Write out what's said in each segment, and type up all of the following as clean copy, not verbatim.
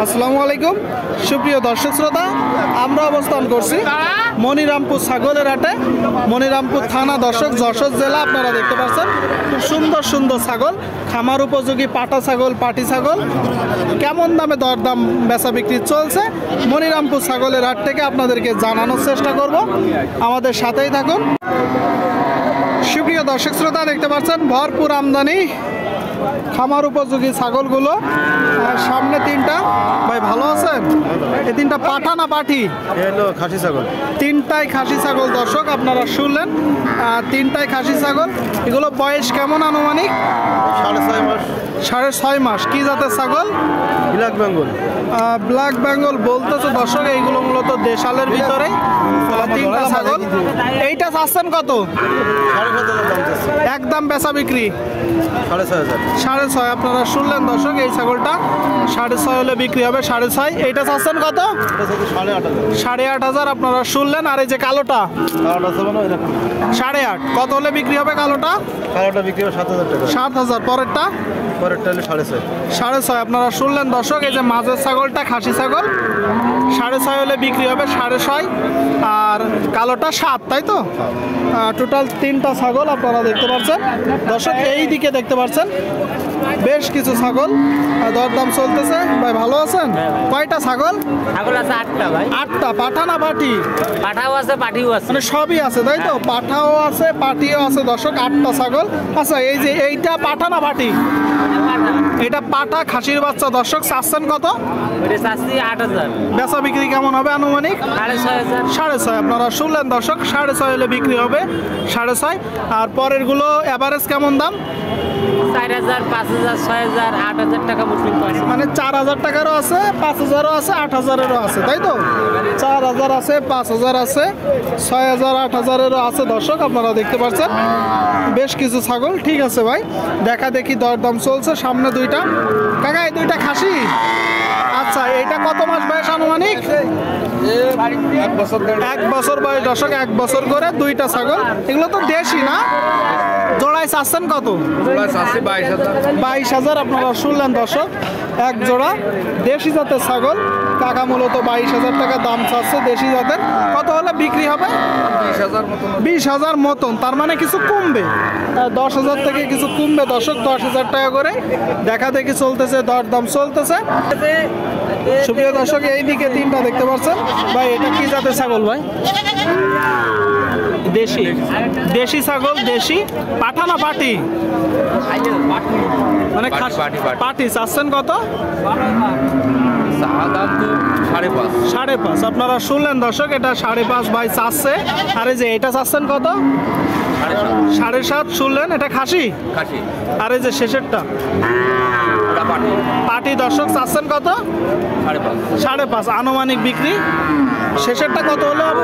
আসসালামু আলাইকুম সুপ্রিয় দর্শক শ্রোতা, আমরা অবস্থান করছি মনিরামপুর ছাগলের হাটে। মনিরামপুর থানা দর্শক, যশোর জেলা। আপনারা দেখতে পাচ্ছেন খুব সুন্দর সুন্দর ছাগল, খামার উপযোগী পাটা ছাগল, পাটি ছাগল। কেমন দামে দরদাম বেচা বিক্রি চলছে মনিরামপুর ছাগলের হাট থেকে আপনাদেরকে জানানোর চেষ্টা করব। আমাদের সাথেই থাকুন। সুপ্রিয় দর্শক শ্রোতা, দেখতে পাচ্ছেন ভরপুর আমদানি খামার উপযোগী ছাগলগুলো। সামনে তিনটা ভাই, ভালো আছেন? এই তিনটা পাঠা না পাঠি? খাসি ছাগল, তিনটাই খাসি ছাগল দর্শক, আপনারা শুনলেন। তিনটাই খাসি ছাগল। এগুলো বয়স কেমন আনুমানিক? 6.5 মাস। 6.5 মাস। কি জাতের ছাগল? ব্ল্যাক বেঙ্গল। ব্ল্যাক বেঙ্গল বলতেছে দর্শক, এইগুলো মূলত দেশালের ভিতরে তিনটা ছাগল। এইটা চাচ্ছেন কত? 7.5 একদম বেচা বিক্রি 6.5 6.5। আপনারা শুনলেন দর্শক, এই ছাগলটা 6.5 হলে বিক্রি হবে। 6.5। এইটা চাচ্ছেন কত? 8.5। আপনারা শুনলেন। আর এই যে কালোটা 8.5। কত হলে বিক্রি হবে কালোটা? কালোটা বিক্রি হবে 7,000 টাকা। 7,000। পরেরটা? পরেরটা হলে 6.5। 6.5। আপনারা শুনলেন দর্শক, এই যে মাঝের ছাগলটা খাসি ছাগল 6.5 হলে বিক্রি হবে। 6.5। আর কালোটা 7, তাই তো? টোটাল তিনটা ছাগল আপনারা দেখতে পাচ্ছেন দর্শক। এই দিকে দেখতে পাচ্ছেন বেশ কিছু ছাগল, দরদাম চলতেছে। ভাই ভালো আছেন? কয়টা ছাগল? ছাগল আছে 8টা ভাই। 8টা। পাঠা না পাটি? পাঠাও আছে, পাটিও আছে। মানে সবই আছে, তাই তো? পাঠাও আছে, পাটিও আছে দর্শক। 8টা ছাগল। আচ্ছা, এই যে এইটা পাঠা না পাটি? এটা পাঠা, খাসির বাচ্চা দর্শক। চাচ্ছেন কত? ওটা চাচ্ছি 8,000। বেচা বিক্রি কেমন হবে আনুমানিক? 6,500। 6.5। আপনারা শুনলেন দর্শক, 6.5 হলে বিক্রি হবে। 6.5। আর পরের গুলো এভারেজ কেমন দাম? 4,000, 5,000, 6,000, 8,000 টাকা মুসলিম পাচ্ছি। মানে 4,000 টাকারও আছে, 5,000ও আছে, 8,000-এরও আছে, তাই তো? 4,000 আছে, 5,000 আছে, 6,000, 8,000-এরও আছে দর্শক। আপনারা দেখতে পাচ্ছেন বেশ কিছু ছাগল। ঠিক আছে ভাই, দেখা দেখি দরদাম চলছে। সামনে দুইটা। কাকা, এই দুইটা খাসি? আচ্ছা, এটা কত মাস বয়স আনুমানিক? 1 বছর বয়স দর্শক। 1 বছর করে দুইটা ছাগল। এগুলো তো দেশি না? জোড়ায় চাচ্ছেন কত? 22,000। আপনারা শুনলেন দর্শক, এক জোড়া দেশি জাতের ছাগল। টাকা মূলত 22,000 টাকা দাম চাচ্ছে দেশি জাতের। কত হলে বিক্রি হবে? 20,000 মতন। তার মানে কিছু কমবে, 10,000 থেকে কিছু কমবে দর্শক। 10,000 টাকা করে দেখা দেখি চলতেছে, দরদাম চলতেছে। সুপ্রিয় দর্শক, এইদিকে তিনটা দেখতে পাচ্ছেন। ভাই এটা কি জাতের ছাগল ভাই? দেশি। দেশি ছাগল। দেশি পাঠা না পাটি? মানে পাটি। চাচ্ছেন কত? 5.5। আপনারা শুনলেন দর্শক, এটা 5.5 ভাই চাচ্ছে। আর এই যে এটা চাচ্ছেন কত? 7.5। শুনলেন, এটা খাসি। আর এই যে শেষেরটা পাটি দর্শক। চাচ্ছেন কত? 5.5। আনুমানিক বিক্রি শেষেরটা কত হলে হবে?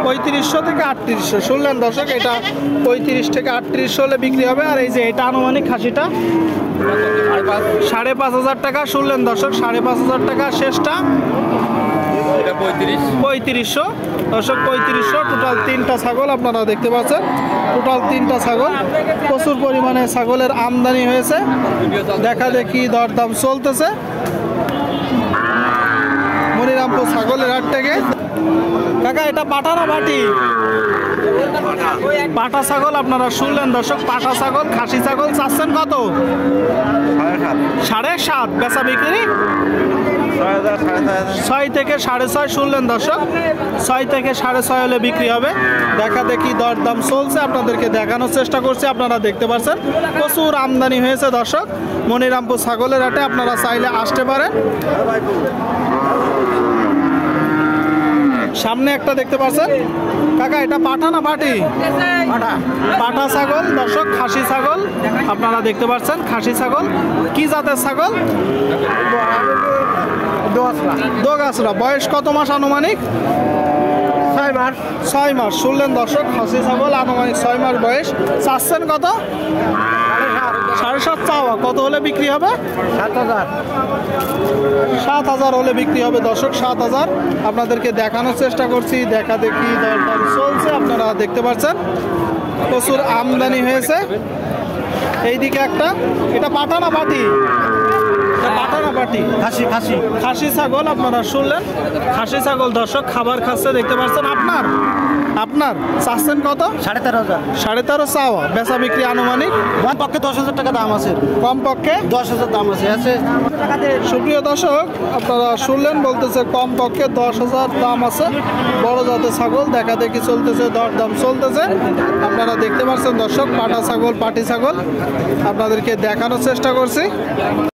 3500 থেকে 3800। শুনলেন দর্শক, এটা 35 থেকে 3800 হলে বিক্রি হবে। আর এই যে এটা আনুমানিক খাসিটা 5.5 টাকা। শুনলেন দর্শক, 5.5 টাকা। শেষটা 3500 দর্শক। 3500। টোটাল তিনটা ছাগল আপনারা দেখতে পাচ্ছেন। টোটাল তিনটা ছাগল। প্রচুর পরিমাণে ছাগলের আমদানি হয়েছে। দেখা দেখি দরদাম চলতেছে মনিরামপুর ছাগলের হাট থেকে। কাকা, এটা পাঠা না পাটি? পাঠা ছাগল। আপনারা শুনলেন দর্শক, পাঠা ছাগল, খাসি ছাগল। চাচ্ছেন কত? 7.5। বেচা বিক্রি 6 থেকে 6.5। শুনলেন দর্শক, 6 থেকে 6.5 হলে বিক্রি হবে। দেখা দেখি দরদাম চলছে, আপনাদেরকে দেখানোর চেষ্টা করছি। আপনারা দেখতে পাচ্ছেন প্রচুর আমদানি হয়েছে দর্শক মনিরামপুর ছাগলের হাটে। আপনারা চাইলে আসতে পারেন। সামনে একটা দেখতে পাচ্ছেন। কাকা, এটা পাঠা না পাটি? পাঠা ছাগল দর্শক, খাসি ছাগল। আপনারা দেখতে পাচ্ছেন খাসি ছাগল। কি জাতের ছাগল? দোগাছড়া। বয়স কত মাস আনুমানিক? 6 মাস। শুনলেন দর্শক, খাসি ছাগল, আনুমানিক 6 মাস বয়স। চাচ্ছেন কত? 7.5 চাওয়া। কত হলে বিক্রি হবে? 7,000 হলে বিক্রি হবে দর্শক। 7,000 আপনাদেরকে দেখানোর চেষ্টা করছি। দেখা দেখি দরদাম চলছে। আপনারা দেখতে পাচ্ছেন প্রচুর আমদানি হয়েছে। এইদিকে একটা, এটা পাঠা না পাটি? পাঠা না পাটি খাসি খাসি খাসি ছাগল আপনারা শুনলেন, খাসি ছাগল দর্শক খাবার খাচ্ছে দেখতে পাচ্ছেন। আপনার চাচ্ছেন কত? 13,500। 13.5 চাওয়া, বেচা বিক্রি আনুমানিক কম পক্ষে 10,000 টাকা দাম আছে, কমপক্ষে 10,000 দাম আছে। সুপ্রিয় দর্শক আপনারা শুনলেন, বলতেছে কম পক্ষে 10,000 দাম আছে। বড় জাতের ছাগল দেখা দেখি চলতেছে, দরদাম চলতেছে। আপনারা দেখতে পাচ্ছেন দর্শক, পাটা ছাগল পাটি ছাগল আপনাদেরকে দেখানোর চেষ্টা করছি।